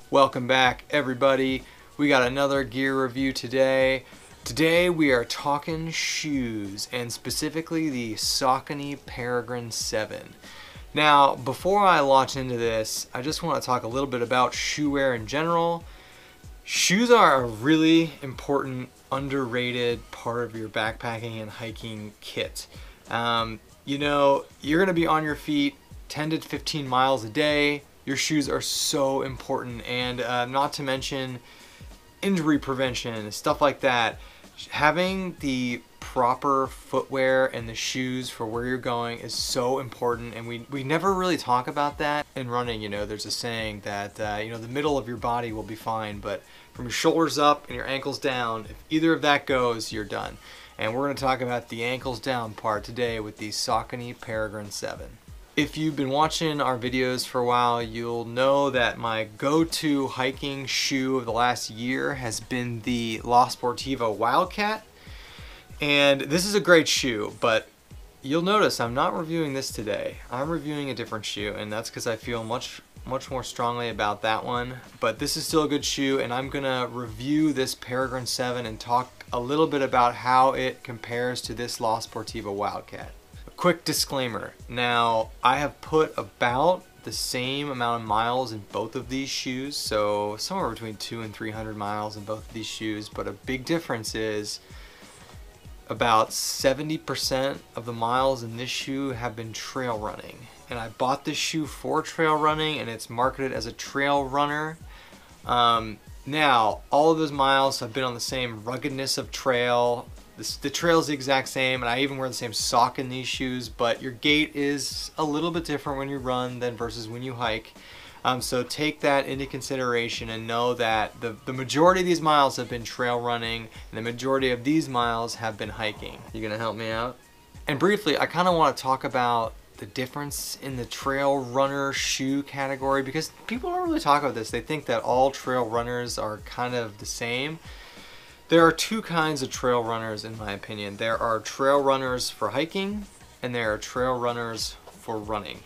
Welcome back, everybody. We got another gear review today. Today we are talking shoes, and specifically the Saucony Peregrine 7. Now, before I launch into this, I just want to talk a little bit about shoe wear in general. Shoes are a really important, underrated part of your backpacking and hiking kit. You know, you're going to be on your feet 10 to 15 miles a day. Your shoes are so important, and not to mention injury prevention, stuff like that. Having the proper footwear and the shoes for where you're going is so important, and we never really talk about that in running. You know, there's a saying that you know, the middle of your body will be fine, but from your shoulders up and your ankles down, if either of that goes, you're done. And we're going to talk about the ankles down part today with the Saucony Peregrine 7. If you've been watching our videos for a while, you'll know that my go-to hiking shoe of the last year has been the La Sportiva Wildcat. And this is a great shoe, but you'll notice I'm not reviewing this today. I'm reviewing a different shoe, and that's because I feel much more strongly about that one. But this is still a good shoe, and I'm gonna review this Peregrine 7 and talk a little bit about how it compares to this La Sportiva Wildcat. Quick disclaimer, now I have put about the same amount of miles in both of these shoes, so somewhere between 200 and 300 miles in both of these shoes, but a big difference is about 70% of the miles in this shoe have been trail running. And I bought this shoe for trail running, and it's marketed as a trail runner. Now, all of those miles have been on the same ruggedness of trail. The trail is the exact same, and I even wear the same sock in these shoes, but your gait is a little bit different when you run than versus when you hike. So take that into consideration and know that the majority of these miles have been trail running, and the majority of these miles have been hiking. You gonna help me out? And briefly, I kind of want to talk about the difference in the trail runner shoe category, because people don't really talk about this. They think that all trail runners are kind of the same. There are two kinds of trail runners, in my opinion. There are trail runners for hiking, and there are trail runners for running.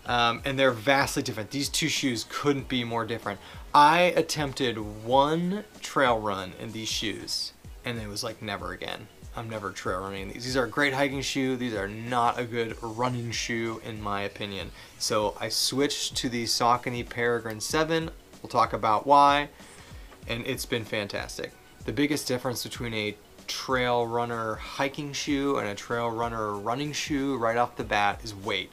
And they're vastly different. These two shoes couldn't be more different. I attempted one trail run in these shoes, and it was like never again. I'm never trail running these. These are a great hiking shoe. These are not a good running shoe, in my opinion. So I switched to the Saucony Peregrine 7. We'll talk about why, and it's been fantastic. The biggest difference between a trail runner hiking shoe and a trail runner running shoe right off the bat is weight.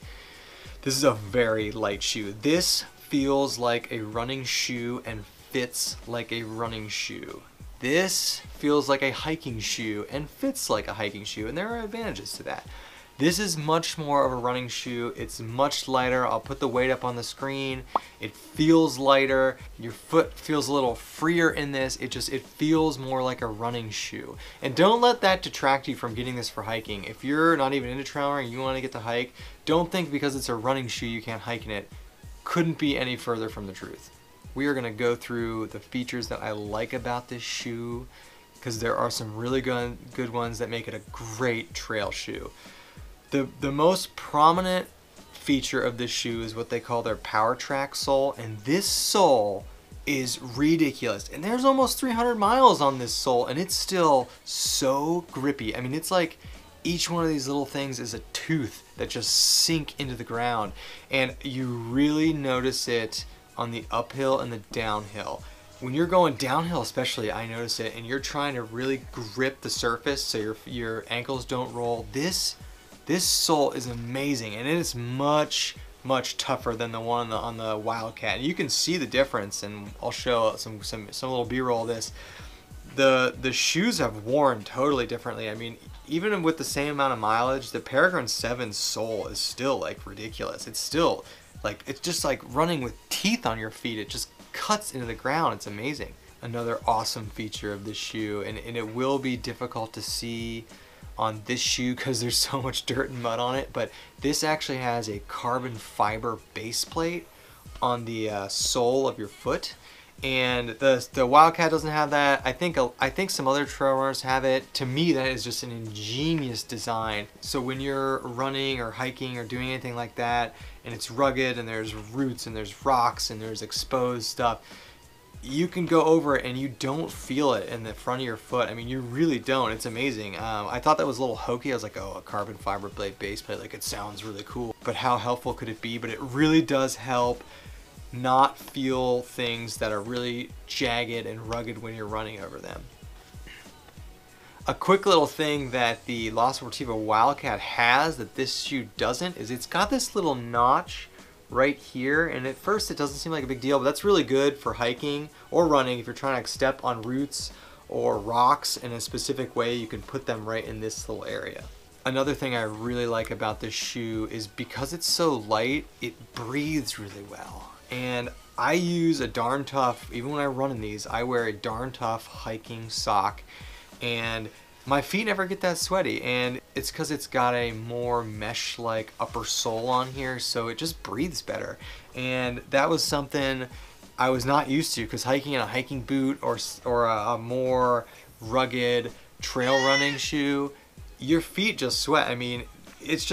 This is a very light shoe. This feels like a running shoe and fits like a running shoe. This feels like a hiking shoe and fits like a hiking shoe, and there are advantages to that. This is much more of a running shoe. It's much lighter. I'll put the weight up on the screen. It feels lighter. Your foot feels a little freer in this. It feels more like a running shoe. And don't let that detract you from getting this for hiking. If you're not even into trail running, you want to get to hike, don't think because it's a running shoe you can't hike in it. Couldn't be any further from the truth. We are going to go through the features that I like about this shoe, because there are some really good ones that make it a great trail shoe. The most prominent feature of this shoe is what they call their Power Track sole, and this sole is ridiculous. And there's almost 300 miles on this sole, and it's still so grippy. I mean, it's like each one of these little things is a tooth that just sink into the ground, and you really notice it on the uphill and the downhill. When you're going downhill especially, I notice it, and you're trying to really grip the surface so your ankles don't roll. This sole is amazing, and it is much tougher than the one on the Wildcat. You can see the difference, and I'll show some little B-roll of this. The shoes have worn totally differently. I mean, even with the same amount of mileage, the Peregrine 7 sole is still like ridiculous. It's still like, it's just like running with teeth on your feet. It just cuts into the ground. It's amazing. Another awesome feature of this shoe, and it will be difficult to see on this shoe because there's so much dirt and mud on it, but this actually has a carbon fiber base plate on the sole of your foot, And the Wildcat doesn't have that. I think some other trail runners have it. To me, that is just an ingenious design. So when you're running or hiking or doing anything like that, and it's rugged and there's roots and there's rocks and there's exposed stuff, you can go over it and you don't feel it in the front of your foot. I mean, you really don't. It's amazing. I thought that was a little hokey. I was like, oh, a carbon fiber blade base plate, like it sounds really cool. But how helpful could it be? But it really does help not feel things that are really jagged and rugged when you're running over them. A quick little thing that the La Sportiva Wildcat has that this shoe doesn't is it's got this little notch right here, and at first it doesn't seem like a big deal, but that's really good for hiking or running. If you're trying to step on roots or rocks in a specific way, you can put them right in this little area. Another thing I really like about this shoe is because it's so light, it breathes really well. And I use a Darn Tough, even when I run in these, I wear a Darn Tough hiking sock, and my feet never get that sweaty, and it's because it's got a more mesh-like upper sole on here, so it just breathes better. And that was something I was not used to, because hiking in a hiking boot or a more rugged trail running shoe, your feet just sweat. I mean, it's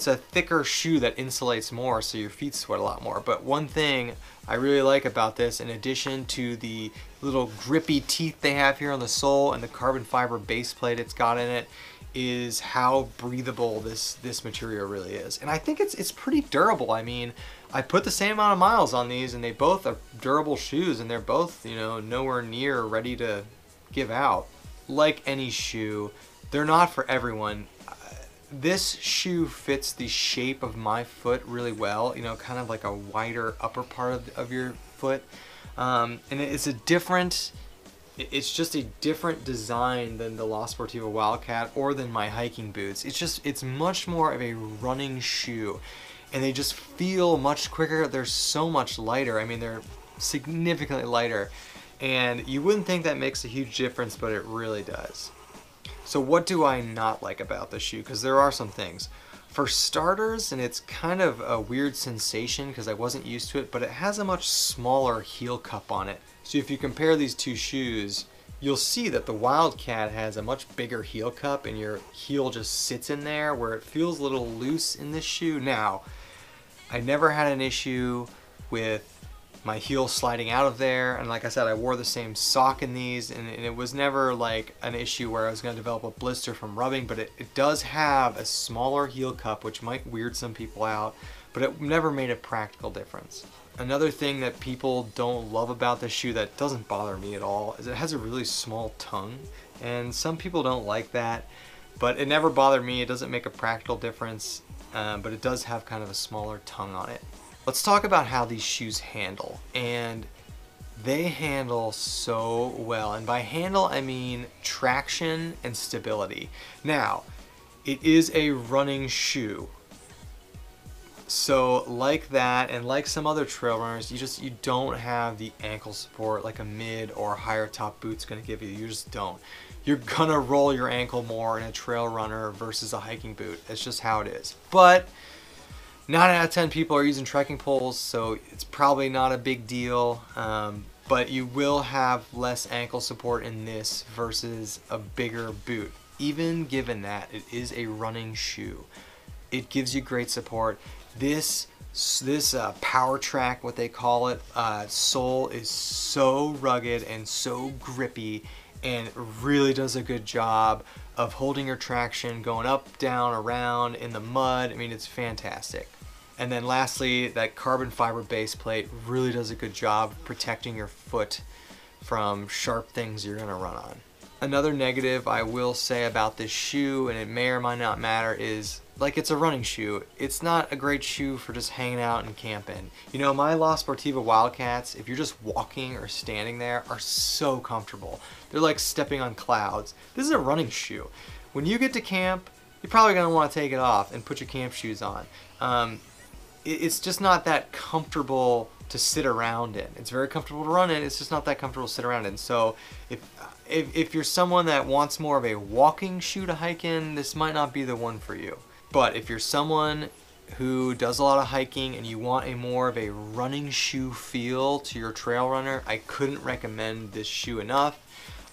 a thicker shoe that insulates more, so your feet sweat a lot more. But one thing I really like about this, in addition to the little grippy teeth they have here on the sole and the carbon fiber base plate it's got in it, is how breathable this material really is. And I think it's pretty durable. I mean, I put the same amount of miles on these, and they both are durable shoes, and they're both, you know, nowhere near ready to give out. Like any shoe, they're not for everyone. This shoe fits the shape of my foot really well, you know, kind of like a wider upper part of your foot. And it's just a different design than the La Sportiva Wildcat or than my hiking boots. It's much more of a running shoe, and they just feel much quicker. They're so much lighter. I mean, they're significantly lighter, and you wouldn't think that makes a huge difference, but it really does. So what do I not like about the shoe? Because there are some things. For starters, and it's kind of a weird sensation because I wasn't used to it, but it has a much smaller heel cup on it. So if you compare these two shoes, you'll see that the Wildcat has a much bigger heel cup, and your heel just sits in there where it feels a little loose in this shoe. Now, I never had an issue with my heel sliding out of there, and like I said, I wore the same sock in these, and it was never like an issue where I was going to develop a blister from rubbing, but it does have a smaller heel cup, which might weird some people out, but it never made a practical difference. Another thing that people don't love about this shoe that doesn't bother me at all is it has a really small tongue, and some people don't like that, but it never bothered me. It doesn't make a practical difference, but it does have kind of a smaller tongue on it. Let's talk about how these shoes handle, and they handle so well, and by handle I mean traction and stability. Now, it is a running shoe, so like that and like some other trail runners, you don't have the ankle support like a mid or higher top boot's going to give you. You just don't. You're gonna roll your ankle more in a trail runner versus a hiking boot. It's just how it is. But 9 out of 10 people are using trekking poles, so it's probably not a big deal, but you will have less ankle support in this versus a bigger boot. Even given that it is a running shoe, it gives you great support. This Power Track, what they call it, sole is so rugged and so grippy, and really does a good job of holding your traction, going up, down, around, in the mud. I mean, it's fantastic. And then lastly, that carbon fiber base plate really does a good job protecting your foot from sharp things you're gonna run on. Another negative I will say about this shoe, and it may or may not matter, is like it's a running shoe. It's not a great shoe for just hanging out and camping. You know, my La Sportiva Wildcats, if you're just walking or standing there, are so comfortable. They're like stepping on clouds. This is a running shoe. When you get to camp, you're probably gonna want to take it off and put your camp shoes on. It's just not that comfortable to sit around in. It's very comfortable to run in, it's just not that comfortable to sit around in. So if you're someone that wants more of a walking shoe to hike in, this might not be the one for you. But if you're someone who does a lot of hiking and you want a more of a running shoe feel to your trail runner, I couldn't recommend this shoe enough.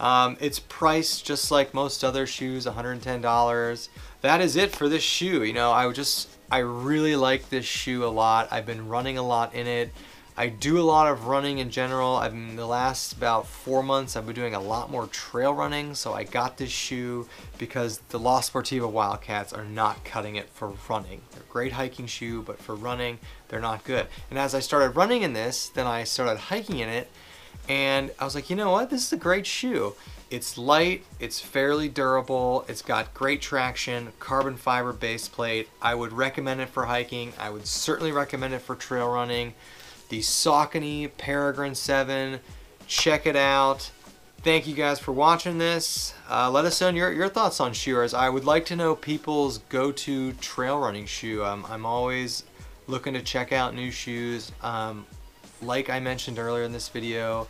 It's priced just like most other shoes, $110. That is it for this shoe. You know, I really like this shoe a lot. I've been running a lot in it. I do a lot of running in general. In the last about 4 months, I've been doing a lot more trail running, so I got this shoe because the La Sportiva Wildcats are not cutting it for running. They're a great hiking shoe, but for running, they're not good. And as I started running in this, then I started hiking in it, and I was like, you know what? This is a great shoe. It's light, it's fairly durable, it's got great traction, carbon fiber base plate. I would recommend it for hiking. I would certainly recommend it for trail running. The Saucony Peregrine 7, check it out. Thank you guys for watching this. Let us know your thoughts on shoes. I would like to know people's go-to trail running shoe. I'm always looking to check out new shoes. Like I mentioned earlier in this video,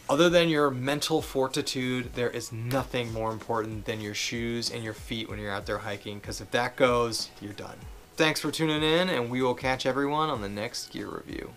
other than your mental fortitude, there is nothing more important than your shoes and your feet when you're out there hiking, because if that goes, you're done. Thanks for tuning in, and we will catch everyone on the next gear review.